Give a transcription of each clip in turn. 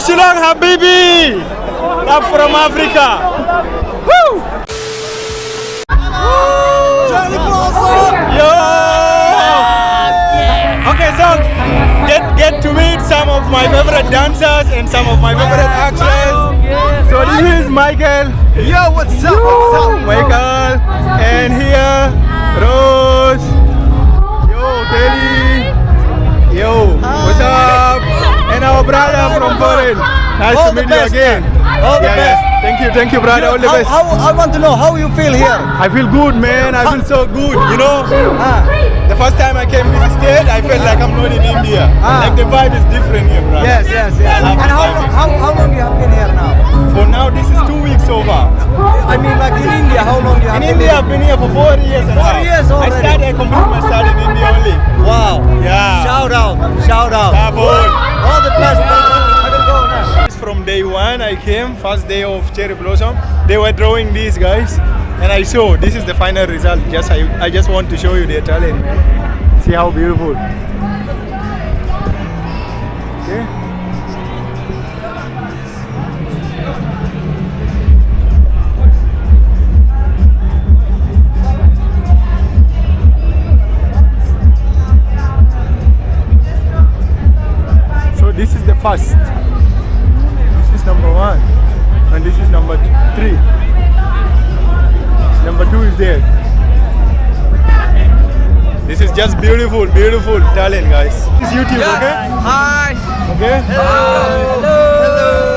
Shillong, Habibi! Love from Africa! Woo! Yo! Okay, so get to meet some of my favorite dancers and some of my favorite actors. So this is Michael. Yo, what's up? What's up? Michael. And here, Rose. Yo, Telly. Yo, what's up? And our brother from foreign. Nice to meet you again. All the best. Thank you, brother. All the best. I want to know how you feel here. I feel good, man. I feel so good. You know, the first time I came to this state, I felt like I'm not in India. Like the vibe is different here, brother. Yes. And how long you have been here now? For now, this is 2 weeks over. I mean, like in India, how long you have In been India, I've been here for 4 years and a half. 4 years already. I completed my study in India only. Wow. Yeah. Shout out. Bravo. All the best, brother. I will go now. From day one I came, first day of cherry blossom, they were drawing these guys and I saw this is the final result. I just want to show you their talent, man. See how beautiful. Okay. So this is the first. Number 1 and this is number 3. Number 2 is there. This is just beautiful talent, guys. This is YouTube, okay? Hi. Okay? Hello.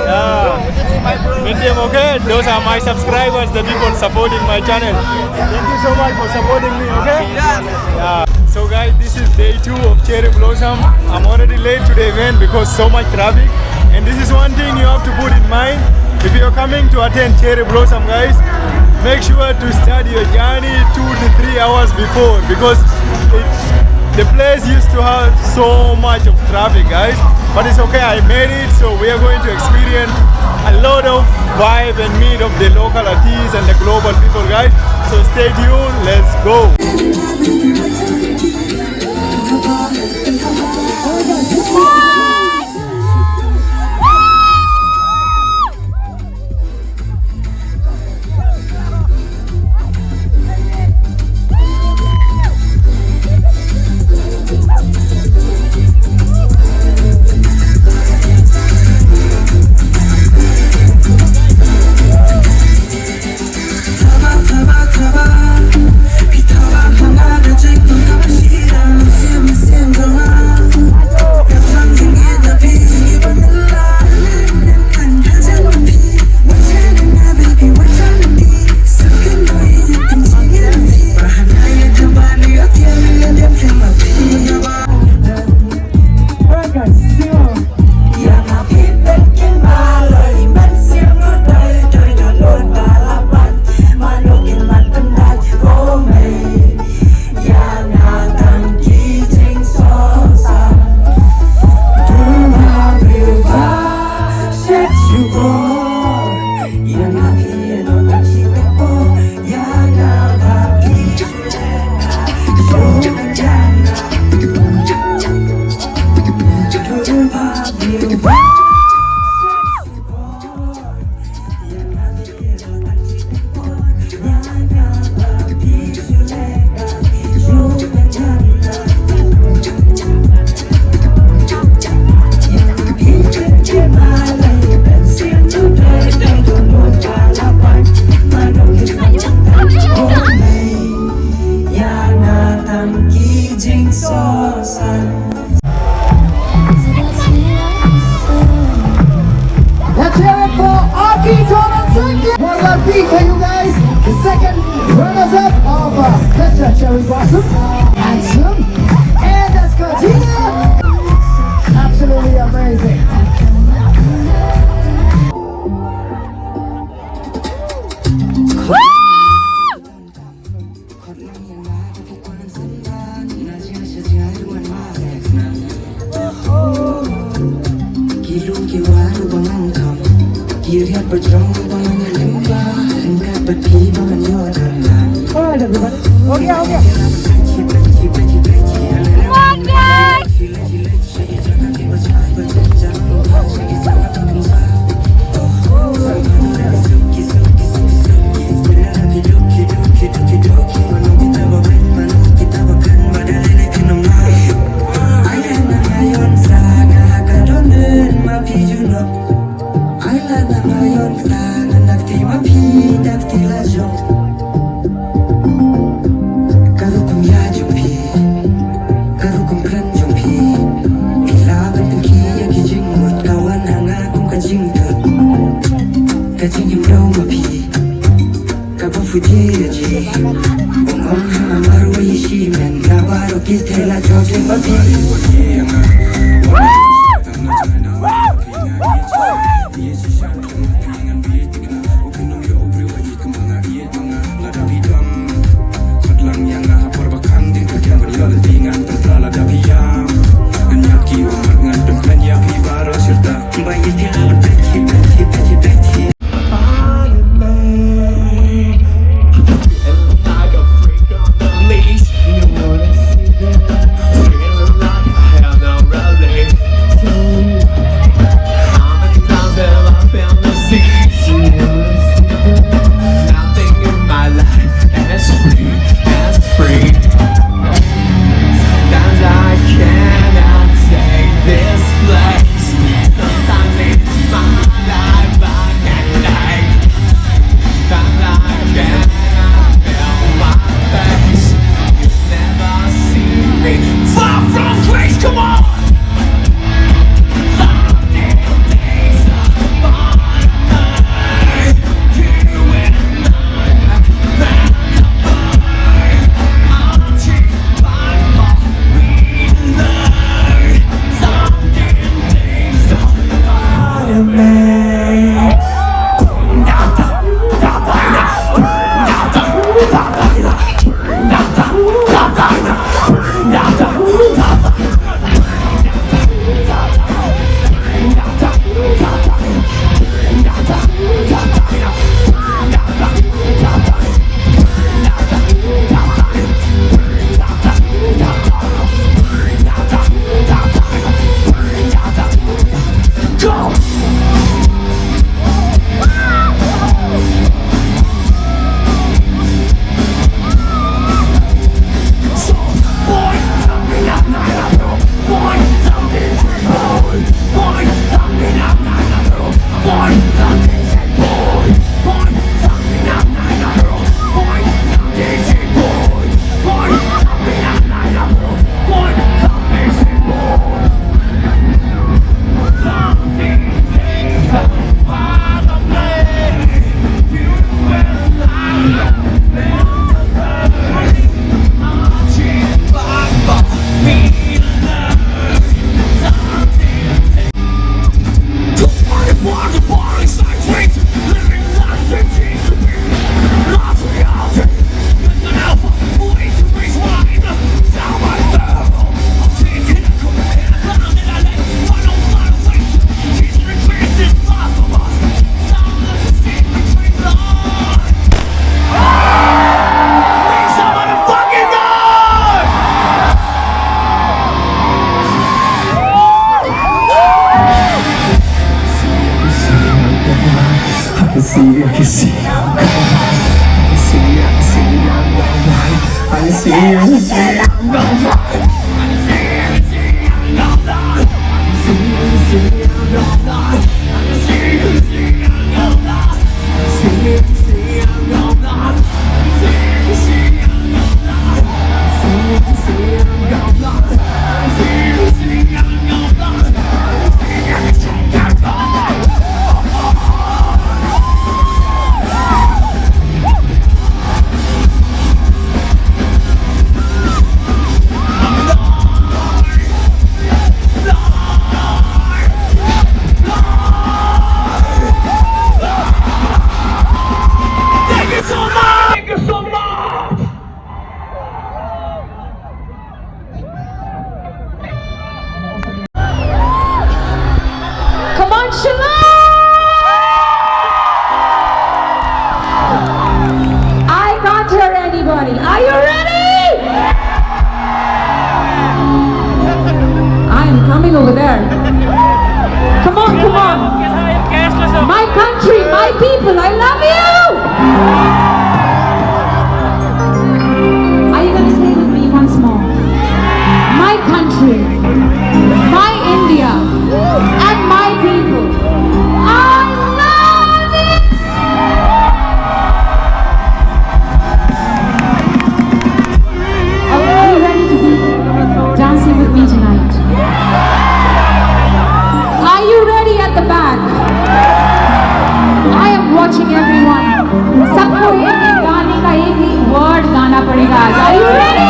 Yeah. Meet them, okay? Those are my subscribers, the people supporting my channel. Thank you so much for supporting me, okay? Yeah. So guys, this is day 2 of cherry blossom. I'm already late to the event because so much traffic. And this is one thing you have to put in mind. If you're coming to attend cherry blossom, guys, make sure to start your journey 2 to 3 hours before because the place used to have so much of traffic, guys. But it's okay, I made it. So we are going to experience a lot of vibe and meet of the local artists and the global people, guys. So stay tuned, let's go. for you guys, the second runners-up of Cherry Blossom, handsome, and that's Kanika. Absolutely amazing. Alright everybody, okay. Come on guys! Over there. Come on, come on. My country, my people, I love you. Are you going to stay with me once more? My country, my India, and my people. I love it. Are you ready to be dancing with me tonight? Are you ready at the back? I am watching everyone. सबको एक एक गाने का एक एक word गाना पड़ेगा आज. Are you ready?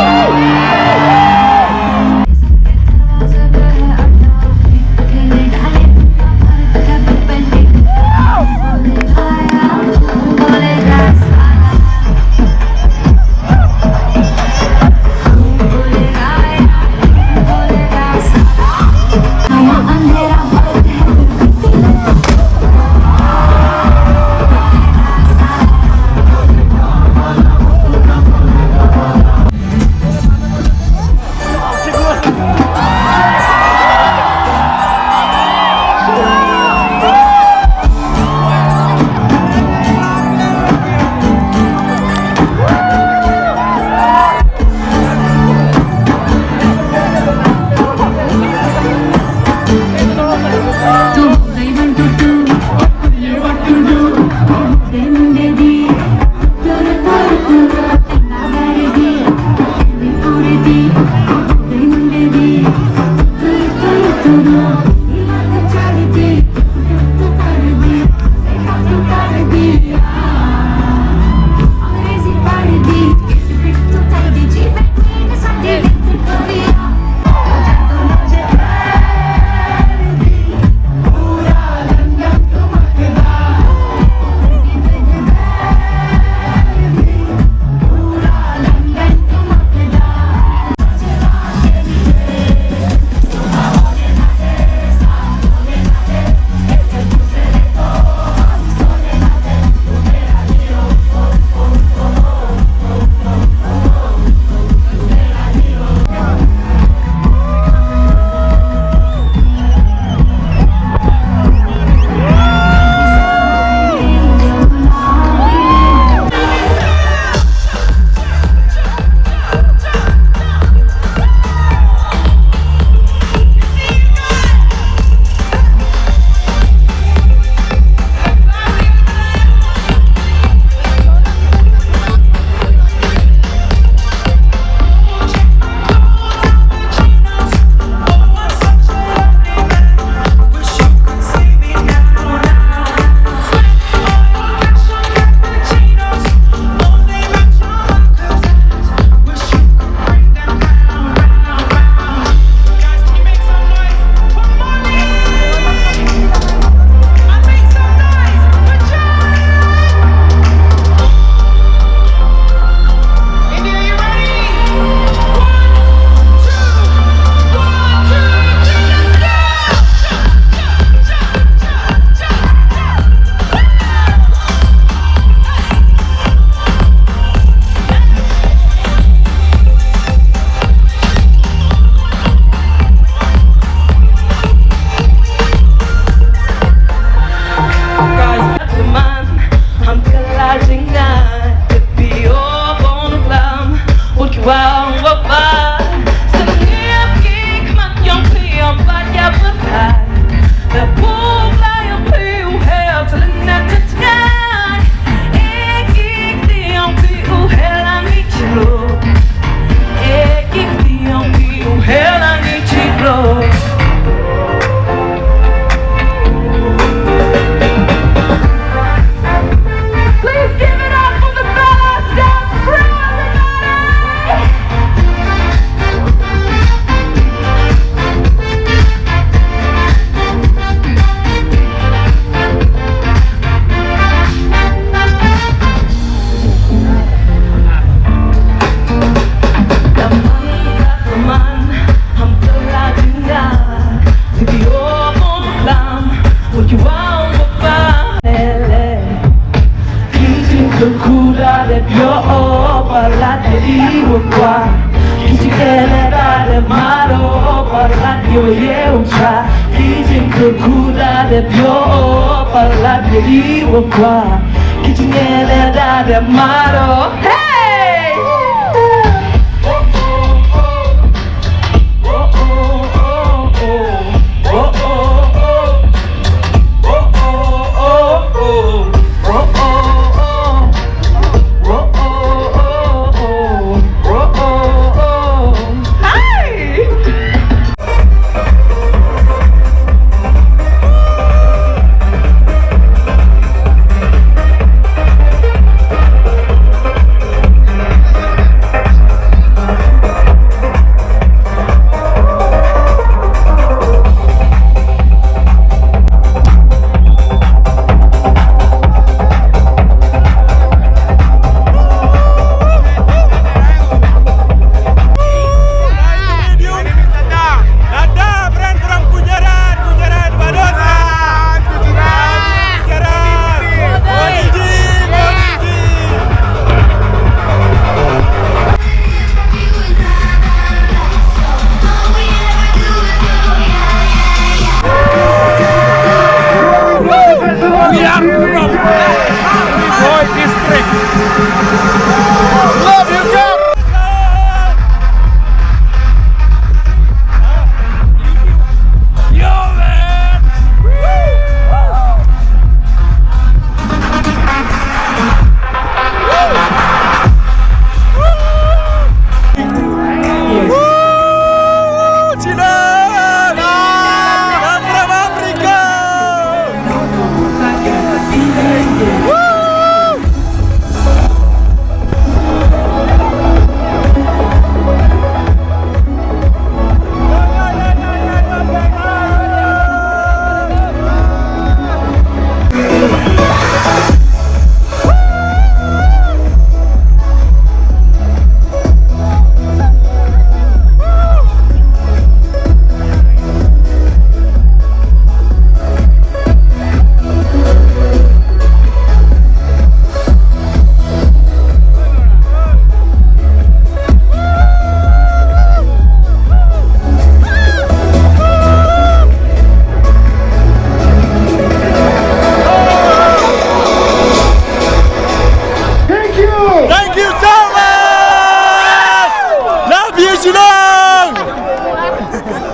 예우차 기진 그 구다 대표 빨라 비리워과 기중에 내다 대마로 헤이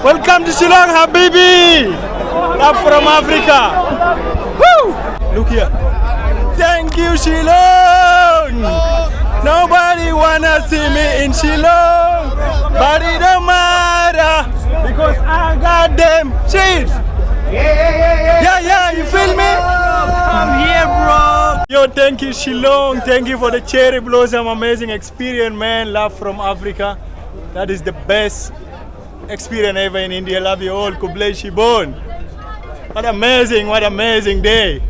Welcome to Shillong, Habibi! Love from Africa! Woo! Look here. Thank you, Shillong! Nobody wanna see me in Shillong, but it don't matter because I got them shit! Yeah, you feel me? I'm here, bro! Yo, thank you, Shillong. Thank you for the cherry blossom amazing experience, man. Love from Africa. That is the best experience ever in India. Love you all. Kublai Shibon. What amazing day.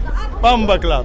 Wanbha Club.